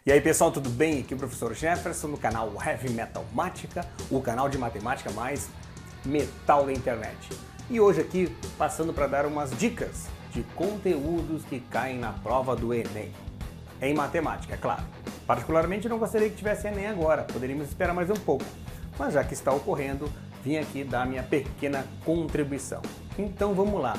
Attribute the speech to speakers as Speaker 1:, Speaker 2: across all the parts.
Speaker 1: E aí pessoal, tudo bem? Aqui é o professor Jefferson no canal Heavy Metal Mática, o canal de matemática mais metal da internet. E hoje aqui passando para dar umas dicas de conteúdos que caem na prova do Enem. Em matemática, é claro. Particularmente não gostaria que tivesse Enem agora, poderíamos esperar mais um pouco. Mas já que está ocorrendo, vim aqui dar minha pequena contribuição. Então vamos lá.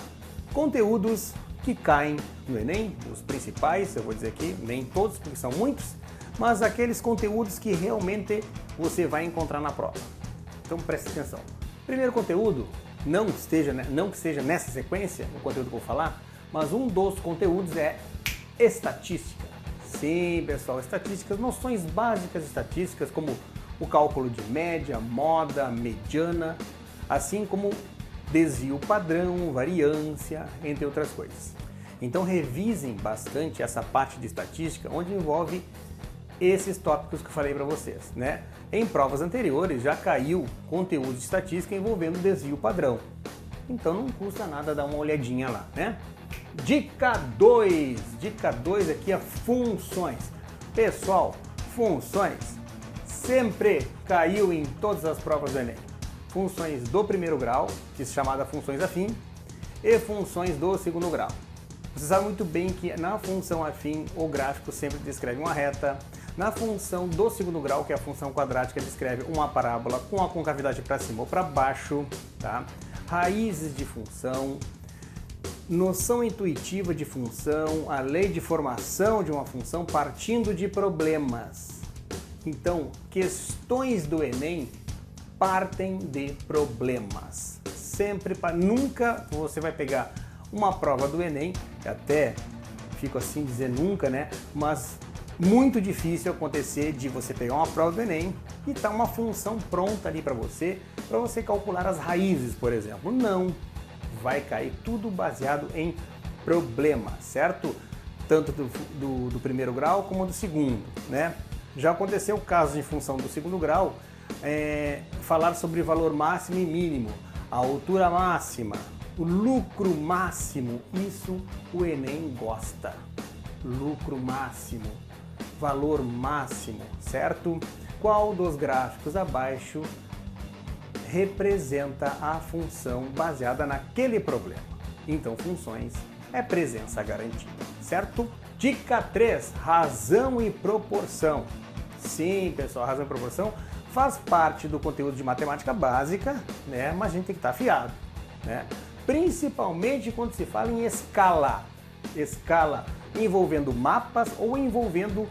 Speaker 1: Conteúdos que caem no Enem, os principais, eu vou dizer aqui, nem todos, porque são muitos, mas aqueles conteúdos que realmente você vai encontrar na prova. Então preste atenção. Primeiro conteúdo, não que seja nessa sequência, o conteúdo que eu vou falar, mas um dos conteúdos é estatística. Sim, pessoal, estatísticas, noções básicas de estatísticas, como o cálculo de média, moda, mediana, assim como desvio padrão, variância, entre outras coisas. Então revisem bastante essa parte de estatística, onde envolve esses tópicos que eu falei para vocês, né? Em provas anteriores já caiu conteúdo de estatística envolvendo desvio padrão. Então não custa nada dar uma olhadinha lá, né? Dica 2. Dica 2 aqui é funções. Pessoal, funções sempre caiu em todas as provas do Enem. Funções do primeiro grau, que é chamada funções afim, e funções do segundo grau. Você sabe muito bem que na função afim o gráfico sempre descreve uma reta. Na função do segundo grau, que é a função quadrática, descreve uma parábola com a concavidade para cima ou para baixo, tá? Raízes de função, noção intuitiva de função, a lei de formação de uma função partindo de problemas. Então, questões do Enem partem de problemas. Nunca você vai pegar uma prova do Enem, que até fico assim dizer nunca, né? Mas muito difícil acontecer de você pegar uma prova do Enem e tá uma função pronta ali para você calcular as raízes, por exemplo. Não, vai cair tudo baseado em problemas, certo? Tanto do primeiro grau como do segundo, né? Já aconteceu o caso de função do segundo grau, falar sobre valor máximo e mínimo, a altura máxima, o lucro máximo, isso o Enem gosta. Lucro máximo, valor máximo, certo? Qual dos gráficos abaixo representa a função baseada naquele problema? Então, funções é presença garantida, certo? Dica 3, razão e proporção. Sim, pessoal, razão e proporção faz parte do conteúdo de matemática básica, né? Mas a gente tem que estar afiado, né? Principalmente quando se fala em escala. Escala envolvendo mapas ou envolvendo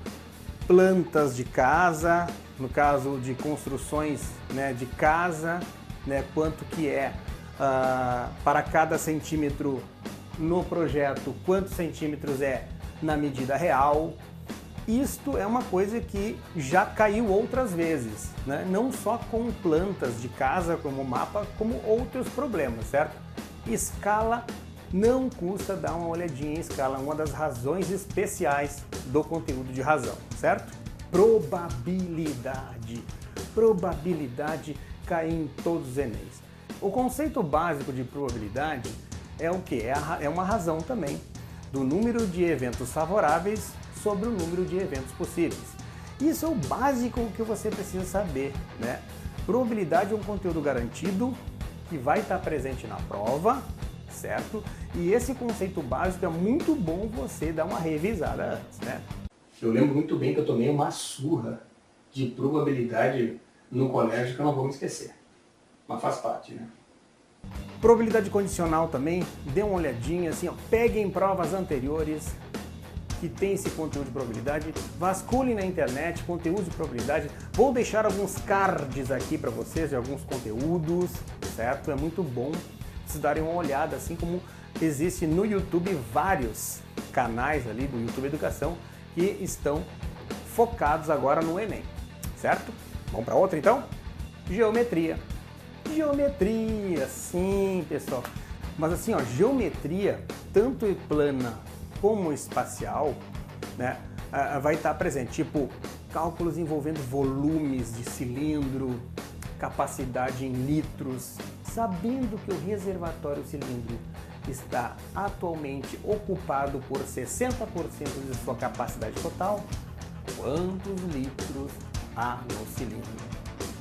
Speaker 1: plantas de casa, no caso de construções, né, de casa, né, quanto que é para cada centímetro no projeto, quantos centímetros é na medida real. Isto é uma coisa que já caiu outras vezes, né? Não só com plantas de casa como mapa, como outros problemas, certo? Escala não custa dar uma olhadinha em escala, uma das razões especiais do conteúdo de razão, certo? Probabilidade. Probabilidade cai em todos os Enems. O conceito básico de probabilidade é o que? É uma razão também do número de eventos favoráveis sobre o número de eventos possíveis. Isso é o básico que você precisa saber, né? Probabilidade é um conteúdo garantido que vai estar presente na prova, certo? E esse conceito básico é muito bom você dar uma revisada antes, né? Eu lembro muito bem que eu tomei uma surra de probabilidade no colégio que eu não vou me esquecer. Mas faz parte, né? Probabilidade condicional também, dê uma olhadinha assim, ó, peguem provas anteriores que tem esse conteúdo de probabilidade, vasculhem na internet, conteúdo de probabilidade. Vou deixar alguns cards aqui para vocês de alguns conteúdos, certo? É muito bom vocês darem uma olhada, assim como existe no YouTube vários canais ali do YouTube Educação que estão focados agora no Enem, certo? Vamos para outra então? Geometria. Geometria, sim, pessoal. Mas assim, ó, geometria, tanto plana como espacial, né, vai estar presente, tipo cálculos envolvendo volumes de cilindro, capacidade em litros, sabendo que o reservatório cilíndrico está atualmente ocupado por 60% de sua capacidade total, quantos litros há no cilindro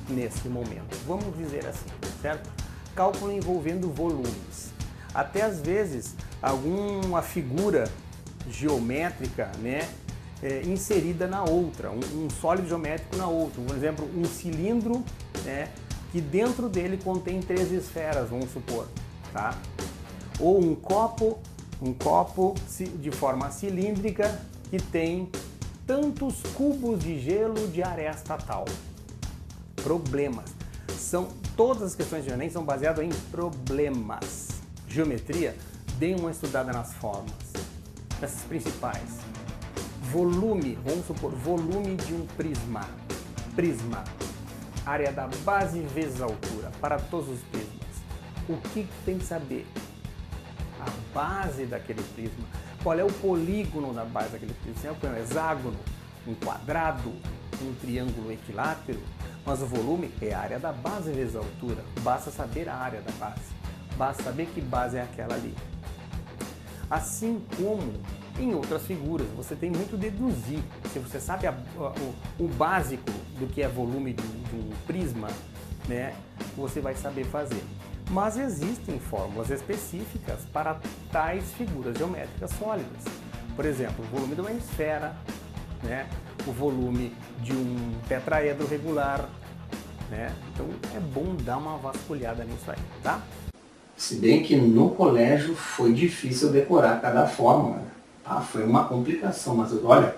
Speaker 1: nesse momento. Vamos dizer assim, certo? Cálculo envolvendo volumes. Até às vezes alguma figura geométrica, né, inserida na outra, um sólido geométrico na outra. Por exemplo, um cilindro, né, que dentro dele contém 3 esferas, vamos supor, tá? Ou um copo de forma cilíndrica que tem tantos cubos de gelo de aresta tal. Problemas. Todas as questões de Enem são baseadas em problemas. Geometria, dê uma estudada nas formas, essas principais. Volume, vamos supor, volume de um prisma. Prisma, área da base vezes a altura, para todos os prismas. O que tem que saber? A base daquele prisma. Qual é o polígono da base daquele prisma? Se é um hexágono, um quadrado, um triângulo equilátero. Mas o volume é a área da base vezes a altura. Basta saber a área da base. Basta saber que base é aquela ali. Assim como em outras figuras, você tem muito deduzir. Se você sabe o básico do que é volume de um prisma, né, você vai saber fazer. Mas existem fórmulas específicas para tais figuras geométricas sólidas. Por exemplo, o volume de uma esfera, né, o volume de um tetraedro regular, né? Então é bom dar uma vasculhada nisso aí, tá? Se bem que no colégio foi difícil decorar cada fórmula, tá? Foi uma complicação, mas olha,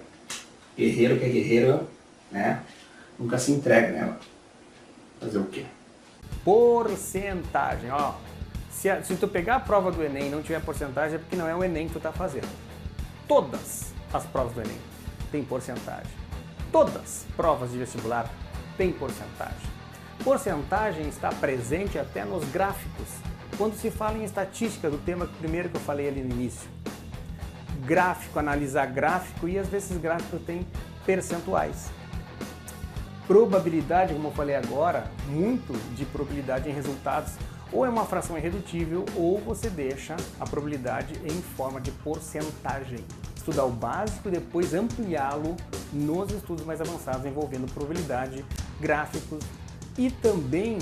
Speaker 1: guerreiro que é guerreiro, né, nunca se entrega, né? Fazer o quê? Porcentagem, ó. Se tu pegar a prova do Enem e não tiver porcentagem, é porque não é o Enem que tu tá fazendo. Todas as provas do Enem têm porcentagem. Todas as provas de vestibular têm porcentagem. Porcentagem está presente até nos gráficos. Quando se fala em estatística, do tema primeiro que eu falei ali no início. Gráfico, analisar gráfico, e às vezes esses gráficos têm percentuais. Probabilidade, como eu falei agora, muito de probabilidade em resultados, ou é uma fração irredutível, ou você deixa a probabilidade em forma de porcentagem. Estudar o básico e depois ampliá-lo nos estudos mais avançados envolvendo probabilidade, gráficos e também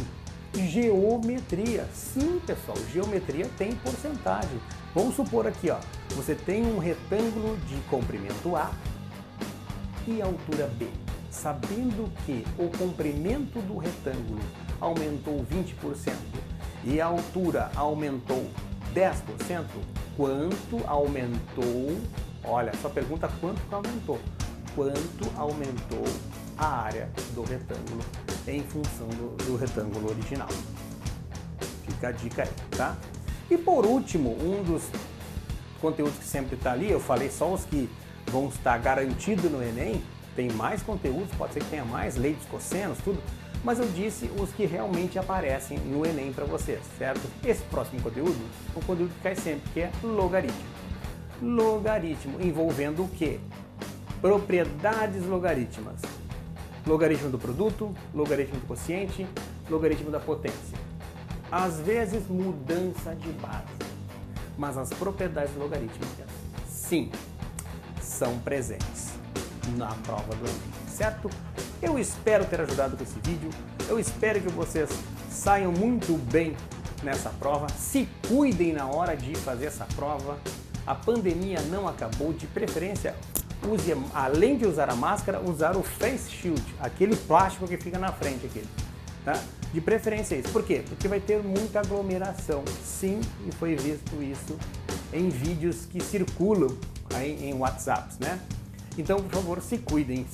Speaker 1: geometria. Sim, pessoal, geometria tem porcentagem. Vamos supor aqui, ó, você tem um retângulo de comprimento A e altura B. Sabendo que o comprimento do retângulo aumentou 20% e a altura aumentou 10%, quanto aumentou? Olha, só pergunta quanto aumentou. Quanto aumentou a área do retângulo em função do retângulo original? Fica a dica aí, tá? E por último, um dos conteúdos que sempre está ali, eu falei só os que vão estar garantidos no Enem, tem mais conteúdos, pode ser que tenha mais, lei dos cossenos, tudo, mas eu disse os que realmente aparecem no Enem para vocês, certo? Esse próximo conteúdo é um conteúdo que cai sempre, que é logaritmo. Logaritmo, envolvendo o quê? Propriedades logarítmicas. Logaritmo do produto, logaritmo do quociente, logaritmo da potência. Às vezes mudança de base, mas as propriedades logarítmicas, sim, são presentes na prova do Enem, certo? Eu espero ter ajudado com esse vídeo, eu espero que vocês saiam muito bem nessa prova, se cuidem na hora de fazer essa prova, a pandemia não acabou, de preferência use, além de usar a máscara, usar o face shield, aquele plástico que fica na frente, aquele, tá? De preferência isso, por quê? Porque vai ter muita aglomeração, sim, e foi visto isso em vídeos que circulam aí em WhatsApps, né? Então, por favor, se cuidem,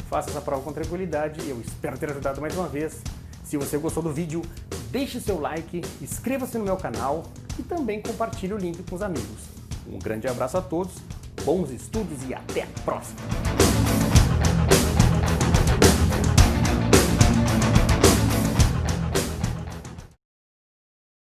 Speaker 1: faça essa prova com tranquilidade. Eu espero ter ajudado mais uma vez. Se você gostou do vídeo, deixe seu like, inscreva-se no meu canal e também compartilhe o link com os amigos. Um grande abraço a todos, bons estudos e até a próxima!